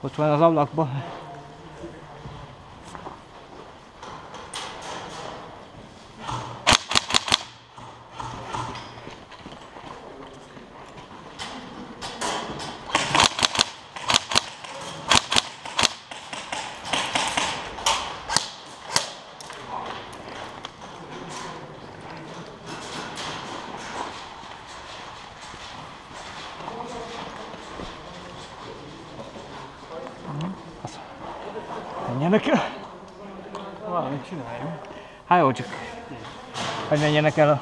Ott van az ablakban. Menjenek el! Valamit csináljunk. Hát jó, csak hogy menjenek el a...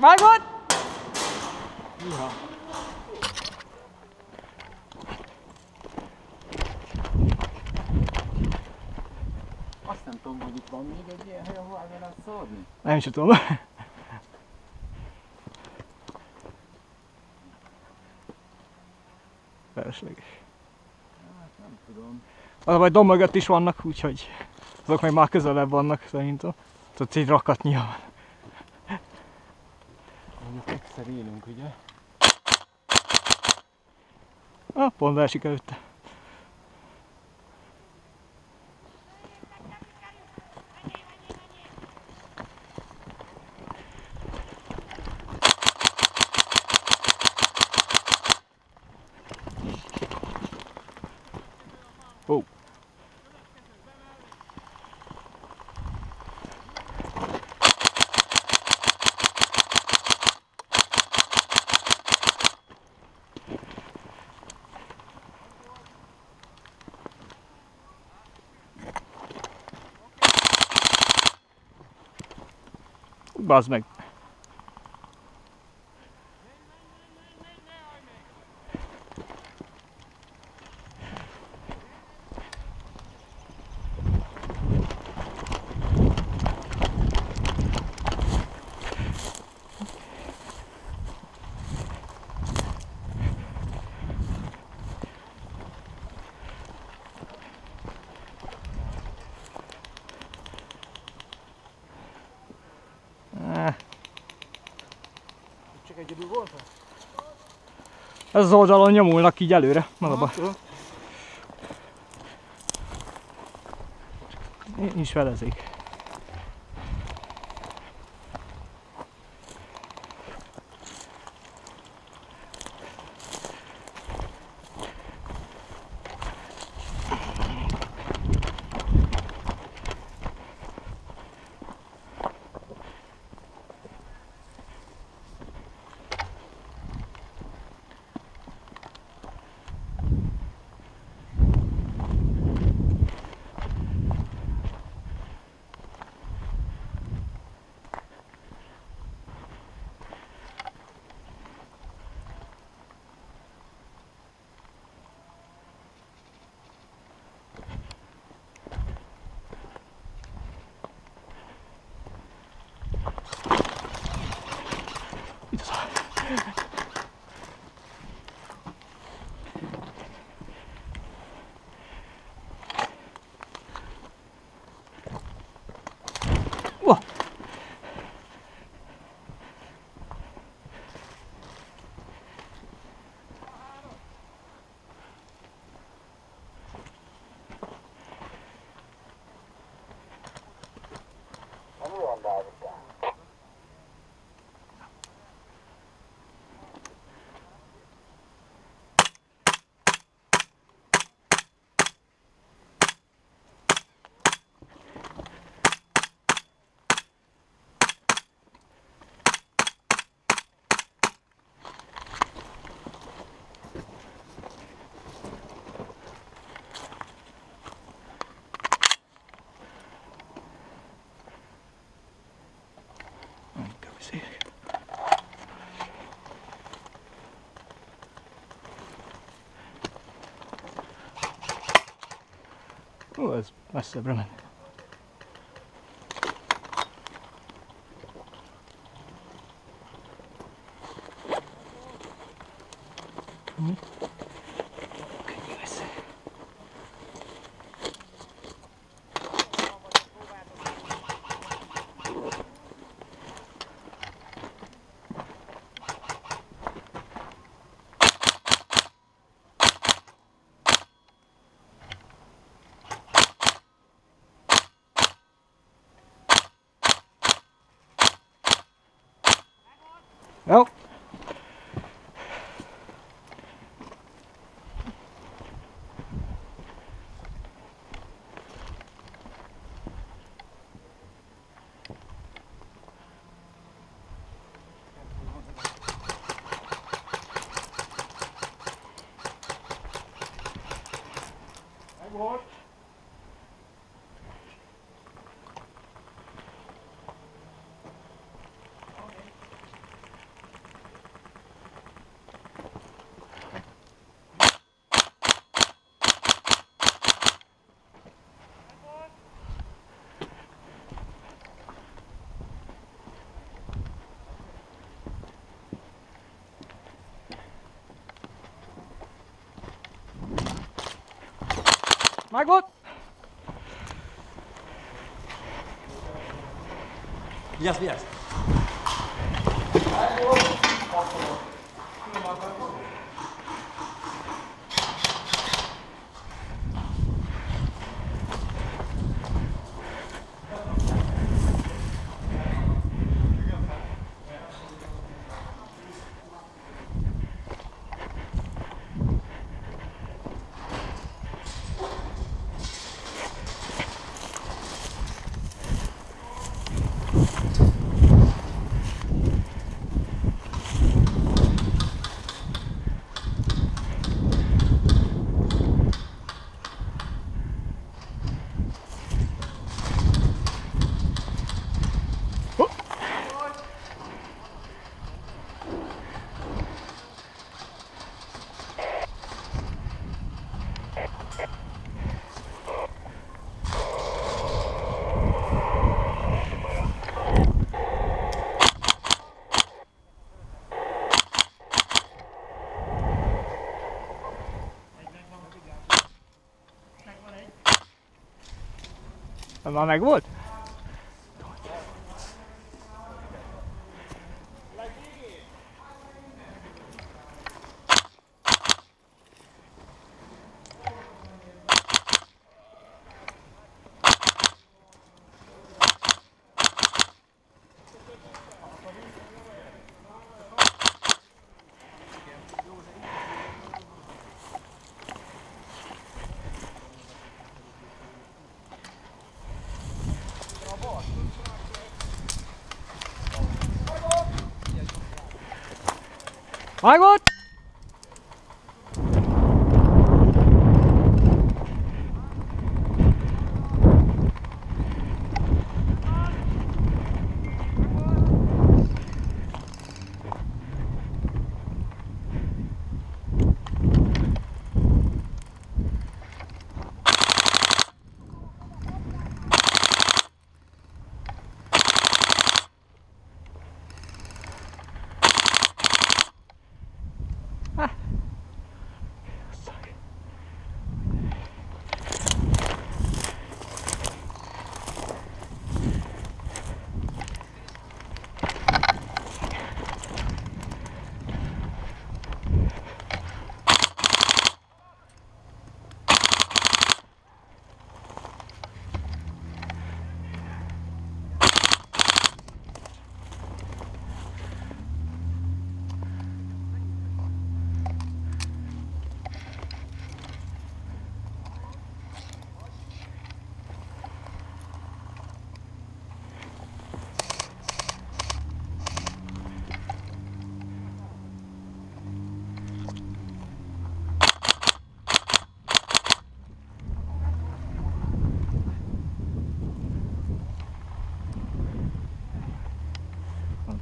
Vágod! Ja. Azt nem tudom, hogy itt van még egy ilyen hely, ahol el lehet szórni. Nem is tudom. Felesleges. Hát nem tudom. Az a baj, dom mögött is vannak, úgyhogy azok meg már közelebb vannak szerintem. Tudsz így rakatnia van. Mondjuk egyszer élünk, ugye? Ah, pont elsik előtte. Ó. Bazd meg! Csak egyedül volt? Ez az oldalon nyomulnak így előre, az a baj. Nincs felezék. Ó, ez messzebbre ment. Könnyű lesz. Jó. Megvolt. Megvolt! Vigyázz, vigyázz! Már megvolt? Megvolt!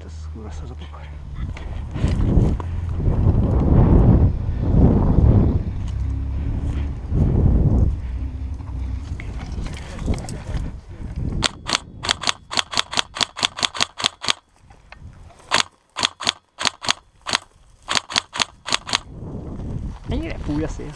Ez lesz az a pokol. Ennyire fúj a szél.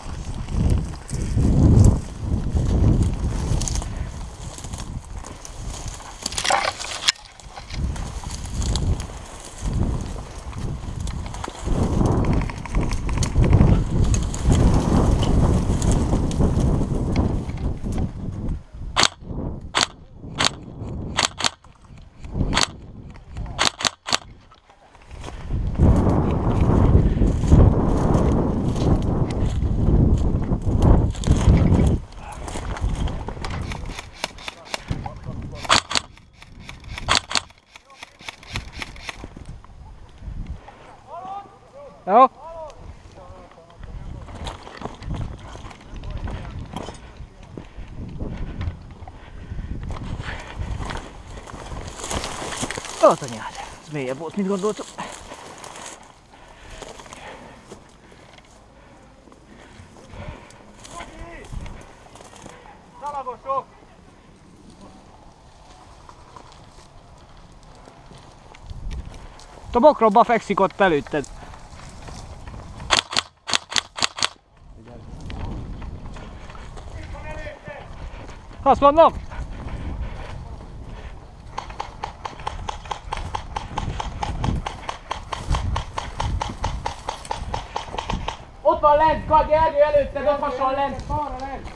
Jó? Ott anyád, ez mélyebb volt, mint gondoltam. Szalagosok! A bokrobba fekszik ott előtted. Azt mondom! Ott van lent, Gergő előtted, ott hasonl lent. Balra lent.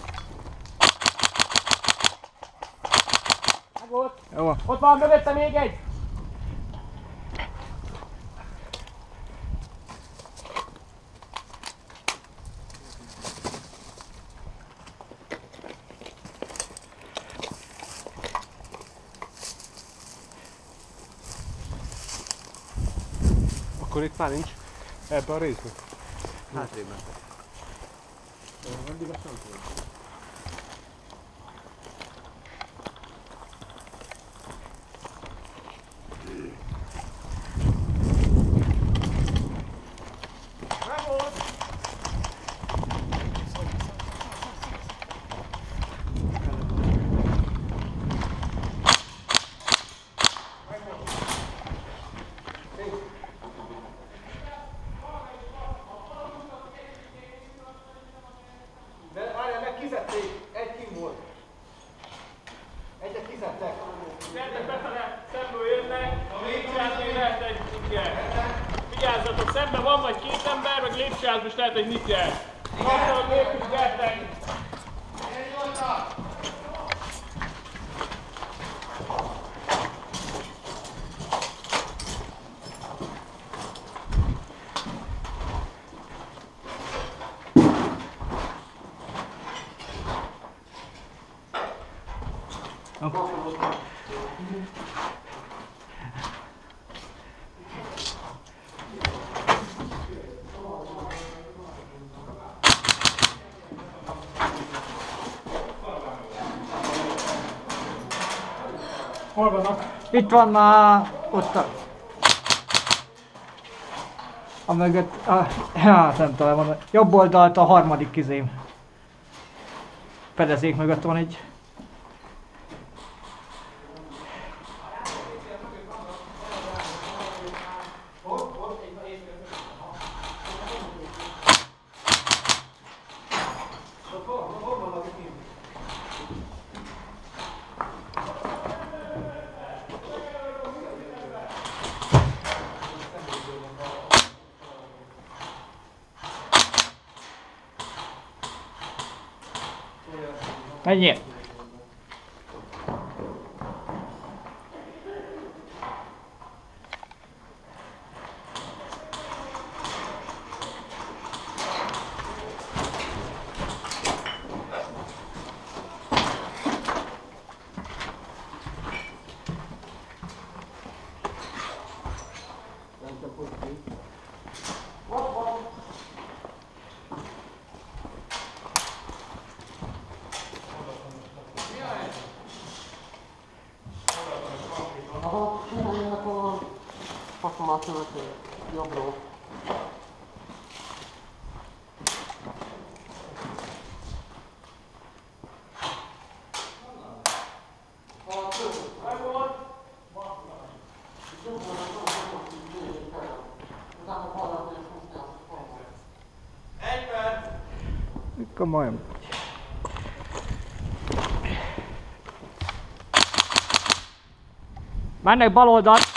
Meg volt. Jó. Ott van mögötte még egy. Akkor itt már nincs ebben a részben. Hátrébb mentek. Addig azt nem tudom. Vigyázzatok, szemben van vagy két ember, meg lépcsőházban is lehet egy niker. Kapcsolod lépjük, gyertek! Hol vannak? Itt van már, ott a mögött, hát nem tudom mondani. Jobb oldalt a harmadik kizém. Fedezék mögött van egy. Menjél! Aha, ennek a faszomat követő jobbról. Egy perc! Komolyan. Mennek bal oldalt.